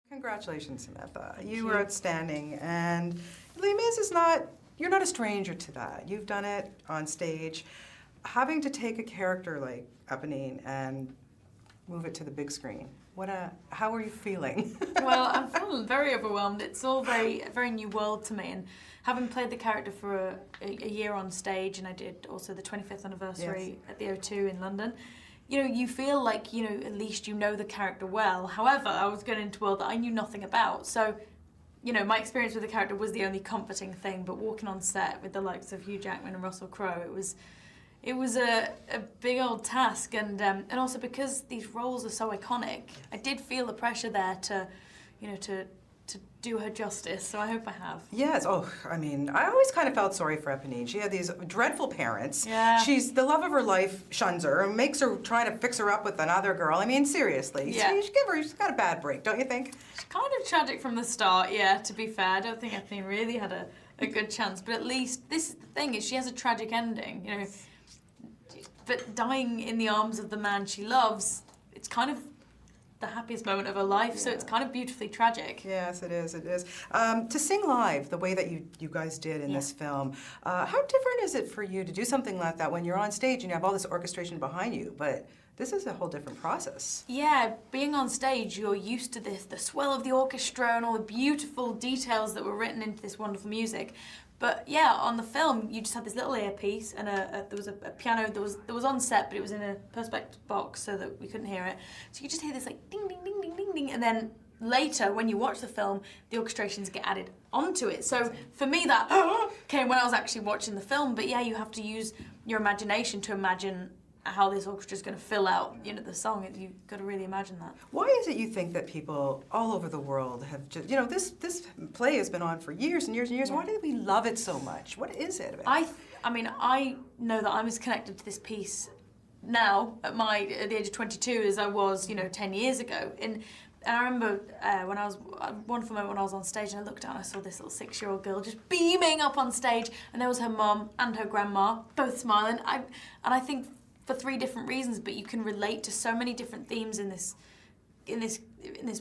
Congratulations, Samantha. Thank You you. were outstanding, and Les Mis is not, you're not a stranger to that. You've done it on stage. Having to take a character like Eponine and move it to the big screen, how are you feeling? Well, I'm feeling very overwhelmed. It's all a very new world to me, and having played the character for a year on stage, and I did also the 25th anniversary at the O2 in London, you know, you feel like, you know, at least you know the character well. However, I was going into a world that I knew nothing about, so, you know, my experience with the character was the only comforting thing, but walking on set with the likes of Hugh Jackman and Russell Crowe, it was a big old task, and also because these roles are so iconic, I did feel the pressure there to, you know, to do her justice, so I hope I have. Yes, oh, I mean, I always kind of felt sorry for Eponine. She had these dreadful parents. Yeah. The love of her life shuns her and makes her try to fix her up with another girl. I mean, seriously. Yeah. You should she's got a bad break, don't you think? It's kind of tragic from the start, yeah, to be fair. I don't think Eponine really had a good chance, but at least, this is the thing, is she has a tragic ending, you know. But dying in the arms of the man she loves, it's kind of the happiest moment of her life, so it's kind of beautifully tragic. Yes, it is, it is. To sing live the way that you guys did in this film, how different is it for you to do something like that when you're on stage and you have all this orchestration behind you, but this is a whole different process? Yeah, being on stage, you're used to the swell of the orchestra and all the beautiful details that were written into this wonderful music. But yeah, on the film, you just had this little earpiece, and there was a piano that was on set, but it was in a perspex box so that we couldn't hear it. So you just hear this like ding, ding, ding, ding, ding, ding, and then later, when you watch the film, the orchestrations get added onto it. So for me, that came when I was actually watching the film. But yeah, you have to use your imagination to imagine how this orchestra is going to fill out, you know, the song. You've got to really imagine that. Why is it you think that people all over the world have just, you know, this play has been on for years and years and years. Yeah. Why do we love it so much? What is it about it? I mean, I know that I'm as connected to this piece now at the age of 22 as I was, you know, 10 years ago. And I remember when I was, one moment when I was on stage and I looked down, I saw this little 6-year-old girl just beaming up on stage, and there was her mum and her grandma, both smiling. And I think for 3 different reasons, but you can relate to so many different themes in this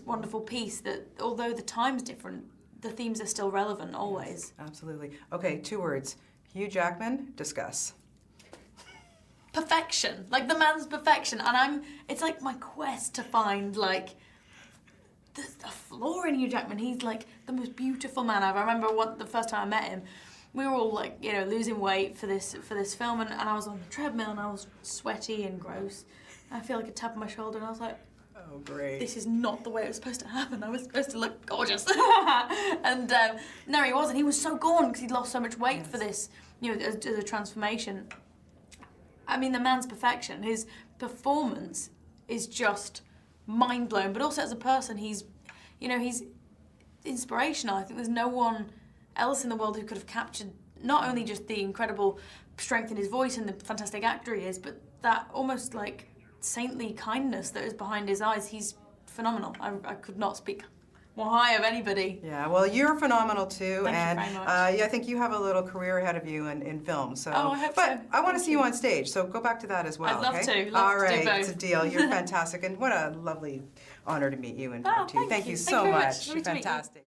wonderful piece that although the time's different, the themes are still relevant always. Yes, absolutely. Okay, 2 words. Hugh Jackman, discuss. Perfection, like the man's perfection, and it's like my quest to find like the flaw in Hugh Jackman. He's like the most beautiful man ever. I remember the first time I met him, we were all like, you know, losing weight for this film, and I was on the treadmill and I was sweaty and gross. I feel like a tap on my shoulder, and I was like, Oh, great. this is not the way it was supposed to happen. I was supposed to look gorgeous. And no, he wasn't. He was so gone because he'd lost so much weight for this, you know, as a transformation. I mean, the man's perfection. His performance is just mind-blowing, but also as a person, he's inspirational. I think there's no one else in the world who could have captured not only just the incredible strength in his voice and the fantastic actor he is, but that almost like saintly kindness that is behind his eyes. He's phenomenal. I could not speak more high of anybody. Yeah, well, you're phenomenal too, Thank you very much. Yeah, I think you have a little career ahead of you in film. So, Oh, I hope but so. I want to Thank see you on stage. So go back to that as well. I'd love okay? to. Love All to do right, both. it's a deal. You're fantastic, and what a lovely honor to meet you and Oh, talk to you. thank Thank you. you Thank so you very much. much. Lovely You're to meet you. fantastic.